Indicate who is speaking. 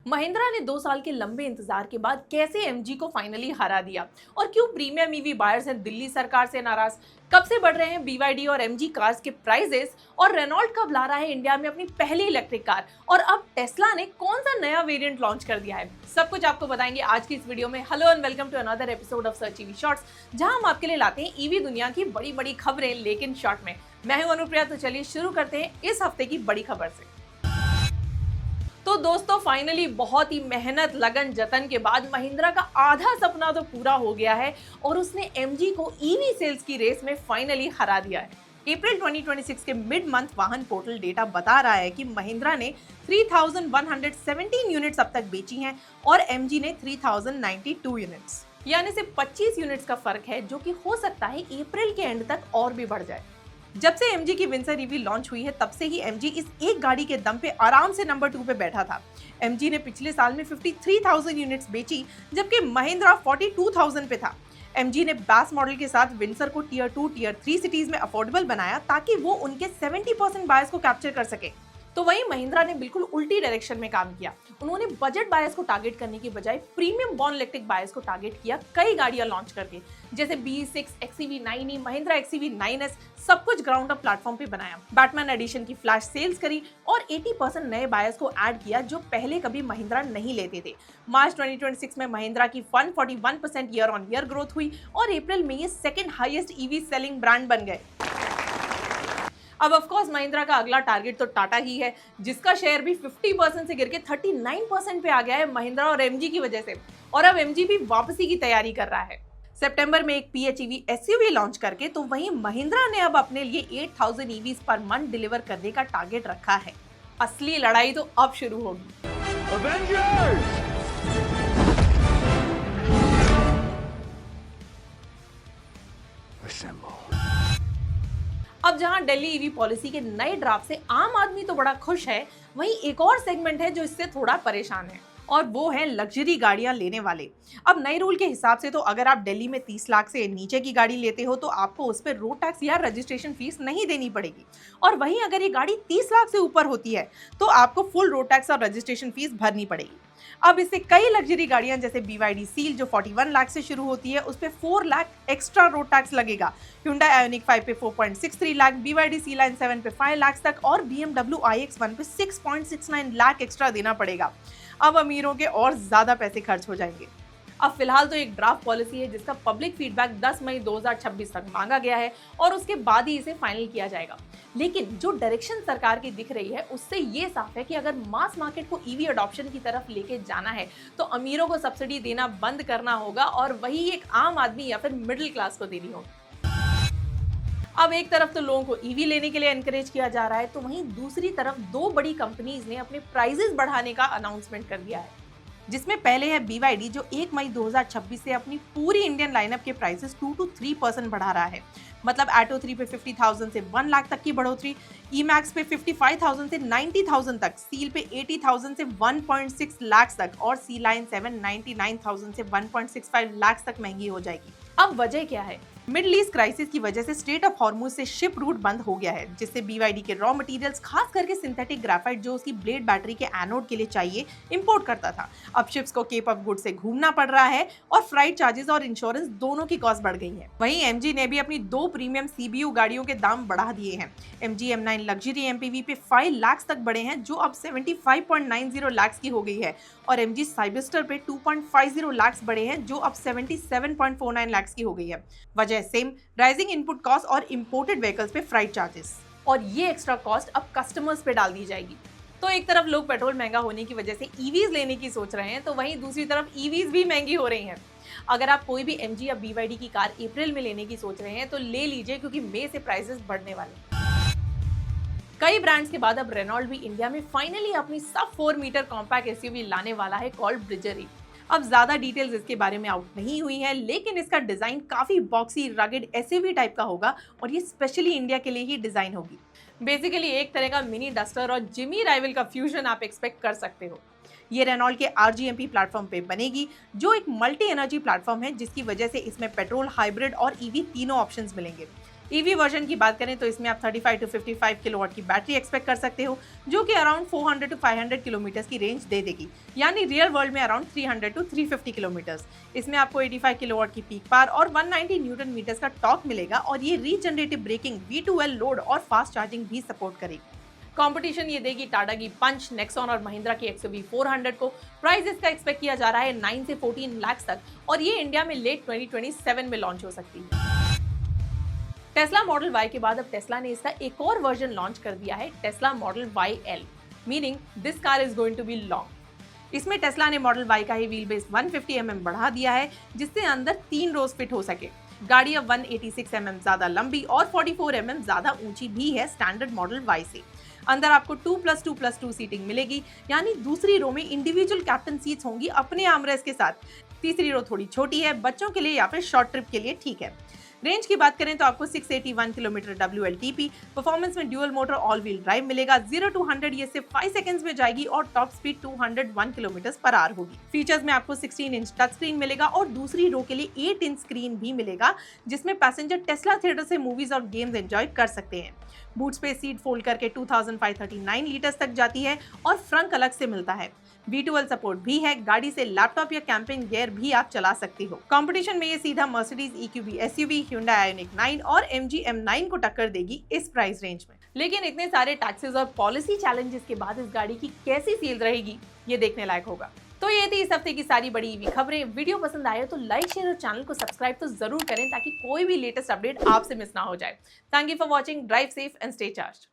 Speaker 1: महिंद्रा ने 2 साल के लंबे इंतजार के बाद कैसे एमजी को फाइनली हरा दिया और क्यों प्रीमियम ईवी बायर्स हैं दिल्ली सरकार से नाराज। कब से बढ़ रहे हैं बीवाईडी और एमजी कार्स के प्राइसेस और रेनॉल्ट कब ला रहा है इंडिया में अपनी पहली इलेक्ट्रिक कार और अब टेस्ला ने कौन सा नया वेरिएंट लॉन्च कर दिया है, सब कुछ आपको बताएंगे आज की इस वीडियो में। Hello and welcome to another episode of Search EV Shorts, जहां हम आपके लिए लाते हैं ईवी दुनिया की बड़ी बड़ी खबरें लेकिन शॉर्ट में। मैं हूं अनुप्रिया, तो चलिए शुरू करते हैं इस हफ्ते की बड़ी खबर से। तो दोस्तों फाइनली बहुत ही मेहनत लगन जतन के बाद महिंद्रा का आधा सपना तो पूरा हो गया है और उसने एमजी को ईवी सेल्स की रेस में फाइनली हरा दिया है। अप्रैल 2026 के मिड मंथ वाहन पोर्टल डेटा बता रहा है कि महिंद्रा ने 3117 यूनिट्स अब तक बेची हैं और एमजी ने 3092 यूनिट्स, यानी सिर्फ 25 यूनिट्स का फर्क है, जो कि हो सकता है अप्रैल के एंड तक और भी बढ़ जाए। जब से एमजी की विंसर ईवी लॉन्च हुई है तब से ही एमजी इस एक गाड़ी के दम पे आराम से नंबर 2 पे बैठा था। एमजी ने पिछले साल में 53,000 यूनिट्स बेची, जबकि महिंद्रा 42,000 पे था। एमजी ने बेस मॉडल के साथ विंसर को टियर 2, टियर 3 सिटीज में अफोर्डेबल बनाया ताकि वो उनके 70% बायर्स को कैप्चर कर सके। तो वहीं महिंद्रा ने बिल्कुल उल्टी डायरेक्शन में काम किया। उन्होंने बजट बायर्स को टारगेट करने की बजाय प्रीमियम बॉर्न इलेक्ट्रिक बायर्स को टारगेट किया कई गाड़ियां लॉन्च करके, जैसे B6, XEV 9e, Mahindra XEV 9s, सब कुछ ग्राउंड अप प्लेटफॉर्म पे बनाया। बैटमैन एडिशन की फ्लैश सेल्स करी और 80% नए बायर्स को ऐड किया जो पहले कभी महिंद्रा नहीं लेते थे। मार्च 2026 में महिंद्रा की 141% ईयर ऑन ईयर ग्रोथ हुई और अप्रैल में ये second highest EV selling brand बन गए। अब ऑफ कोर्स महिंद्रा का अगला टारगेट तो टाटा ही है, जिसका शेयर भी 50% से गिर के 39% पे आ गया है महिंद्रा और एमजी की वजह से। और अब एमजी भी वापसी की तैयारी कर रहा है, सितंबर में एक PHEV SUV लॉन्च करके। तो वहीं महिंद्रा ने अब अपने लिए 8000 EVs पर मंथ डिलीवर करने का टारगेट रखा है। असली लड़ाई तो अब शुरू होगी। अब जहां दिल्ली ईवी पॉलिसी के नए ड्राफ्ट से आम आदमी तो बड़ा खुश है, वहीं एक और सेगमेंट है जो इससे थोड़ा परेशान है और वो है लग्जरी गाड़ियां लेने वाले। अब नए रूल के हिसाब से तो अगर आप दिल्ली में 30 लाख से नीचे की गाड़ी लेते हो तो आपको उस पर रोड टैक्स या रजिस्ट्रेशन फीस नहीं देनी पड़ेगी, और वहीं अगर ये गाड़ी 30 लाख से ऊपर होती है तो आपको फुल रोड टैक्स और रजिस्ट्रेशन फीस भरनी पड़ेगी। अब इससे कई लग्जरी गाड़ियां जैसे BYD सील जो 41 लाख से शुरू होती है उस पे 4 लाख एक्स्ट्रा रोड टैक्स लगेगा। Hyundai Ioniq 5 पे 4.63 लाख, BYD C-Line 7 पे 5 लाख तक और BMW iX1 पे 6.69 लाख एक्स्ट्रा देना पड़ेगा। अब अमीरों के और ज्यादा पैसे खर्च हो जाएंगे। अब फिलहाल तो एक ड्राफ्ट पॉलिसी है जिसका पब्लिक फीडबैक 10 मई 2026 तक मांगा गया है और उसके बाद ही इसे फाइनल किया जाएगा। लेकिन जो डायरेक्शन सरकार की दिख रही है उससे ये साफ है कि अगर मास मार्केट को ईवी अडॉप्शन की तरफ लेके जाना है तो अमीरों को सब्सिडी देना बंद करना होगा और वही एक आम आदमी या फिर मिडिल क्लास को देनी होगी। अब एक तरफ तो लोगों को ईवी लेने के लिए एनकरेज किया जा रहा है, तो वहीं दूसरी तरफ दो बड़ी कंपनीज ने अपने प्राइसेस बढ़ाने का अनाउंसमेंट कर दिया है, जिसमें पहले है BYD जो 1 मई 2026 से अपनी पूरी इंडियन लाइनअप के प्राइसेस 2 to 3% बढ़ा रहा है। मतलब Atto 3 पे 50,000 से 1 लाख तक की बढ़ोतरी, E-Max पे 55,000 से 90,000 तक, सील पे 80,000 से 1.6 लाख तक और C-Line 7 99,000 से 1.65 लाख तक महंगी हो जाएगी। अब वजह क्या है? मिडिल ईस्ट क्राइसिस की वजह से स्ट्रेट ऑफ हॉर्मुज से शिप रूट बंद हो गया है, जिससे BYD के रॉ मटेरियल्स खास करके सिंथेटिक ग्राफाइट जो उसकी ब्लेड बैटरी के एनोड के लिए चाहिए इंपोर्ट करता था। अब शिप्स को केप ऑफ गुड से घूमना पड़ रहा है और फ्राइट चार्जेस और इंश्योरेंस दोनों की कॉस्ट बढ़ गई है। वहीं एमजी ने भी अपनी 2 प्रीमियम CBU गाड़ियों के दाम बढ़ा दिए हैं। MG M9 लग्जरी MPV पे 5 लाख तक बढ़े हैं जो अब 75.90 लाख की हो गई है, और MG साइबस्टर पे 2.50 लाख बढ़े हैं जो अब 77.49 लाख की हो गई है। वजह सेम, राइजिंग इनपुट कॉस्ट और इंपोर्टेड व्हीकल्स पे फ्राइट चार्जेस, और ये एक्स्ट्रा कॉस्ट अब कस्टमर्स पे डाल दी जाएगी। तो एक तरफ लोग पेट्रोल महंगा होने की वजह से EVs लेने की सोच रहे हैं, तो वहीं दूसरी तरफ EVs भी महंगी हो रही हैं। अगर आप कोई भी MG या BYD की कार अप्रैल में लेने की सोच रहे हैं तो ले लीजिए, क्योंकि मई से प्राइसेस बढ़ने वाले। कई ब्रांड्स के बाद अब रेनॉल्ट भी इंडिया में फाइनली अपनी सब 4 मीटर कॉम्पैक्ट SUV लाने वाला है, कॉल्ड ब्रिजर। अब ज्यादा डिटेल्स इसके बारे में आउट नहीं हुई है, लेकिन इसका डिजाइन काफी बॉक्सी रगड SUV टाइप का होगा और ये स्पेशली इंडिया के लिए ही डिजाइन होगी। बेसिकली एक तरह का मिनी डस्टर और जिमी राइवल का फ्यूजन आप एक्सपेक्ट कर सकते हो। ये रेनॉल्ट के RGMP प्लेटफॉर्म पे बनेगी, जो एक मल्टी एनर्जी प्लेटफॉर्म है, जिसकी वजह से इसमें पेट्रोल, हाइब्रिड और EV तीनों ऑप्शंस मिलेंगे। ईवी वर्जन की बात करें तो इसमें आप 35 to 55 किलोवाट की बैटरी एक्सपेक्ट कर सकते हो, जो कि अराउंड 400 to 500 किलोमीटर की रेंज दे देगी, यानी रियल वर्ल्ड में अराउंड 300 to 350 किलोमीटर। इसमें आपको 85 किलोवाट की पीक पावर और 190 न्यूटन मीटर्स का टॉर्क मिलेगा और ये रीजनरेटिव ब्रेकिंग, V2L लोड और फास्ट चार्जिंग भी सपोर्ट करेगी। कंपटीशन ये देगी टाटा की पंच, नेक्सॉन और महिंद्रा की XUV 400 को। प्राइस इसका एक्सपेक्ट किया जा रहा है 9 से 14 लाख तक और ये इंडिया में लेट 2027 में लॉन्च हो सकती है। टेस्ला मॉडल Y के बाद अब टेस्ला ने इसका एक और वर्जन लॉन्च कर दिया है, Tesla model YL, meaning this car is going to be long. इसमें टेस्ला ने मॉडल Y का ही व्हील बेस 150 mm बढ़ा दिया है, जिससे अंदर 3 रोज फिट हो सके। गाड़ी अब 186 mm ज्यादा लंबी और 44 mm ज्यादा ऊंची भी है स्टैंडर्ड मॉडल Y से। अंदर आपको 2+2+2 सीटिंग मिलेगी, यानी दूसरी रो में इंडिविजुअल कैप्टन सीट्स होंगी अपने आर्मरेस्ट के साथ। तीसरी रो थोड़ी छोटी है, बच्चों के लिए या फिर शॉर्ट ट्रिप के लिए ठीक है। रेंज की बात करें तो आपको 681 किलोमीटर WLTP, परफॉर्मेंस में dual motor all wheel drive मिलेगा। 0 to 100 ये सिर्फ 5 सेकंड्स में जाएगी और top speed 201 kilometre per hour होगी। फीचर्स में आपको 16 इंच टच स्क्रीन मिलेगा और दूसरी रो के लिए 8 इंच स्क्रीन भी मिलेगा, जिसमें पैसेंजर टेस्ला थिएटर से मूवीज और गेम्स एंजॉय कर सकते हैं। बूट स्पेस सीट फोल्ड करके 2539 लीटर्स तक जाती है और फ्रंट अलग से मिलता है। V2L सपोर्ट भी है, गाड़ी से लैपटॉप या कैंपिंग गियर भी आप चला सकते हो। कंपटीशन में ये सीधा Mercedes EQB SUV, Hyundai Ioniq 9 और MG M9 को टक्कर देगी इस प्राइस रेंज में। लेकिन इतने सारे टैक्सेस और पॉलिसी चैलेंजेस के बाद इस गाड़ी की कैसी सेल रहेगी, ये देखने लायक होगा। तो ये थी इस हफ्ते की सारी बड़ी ईवी खबरें। वीडियो पसंद आए तो लाइक, शेयर और चैनल को सब्सक्राइब तो जरूर करें ताकि कोई भी लेटेस्ट अपडेट आपसे मिस ना हो जाए। Thank you for watching. Drive safe and stay charged.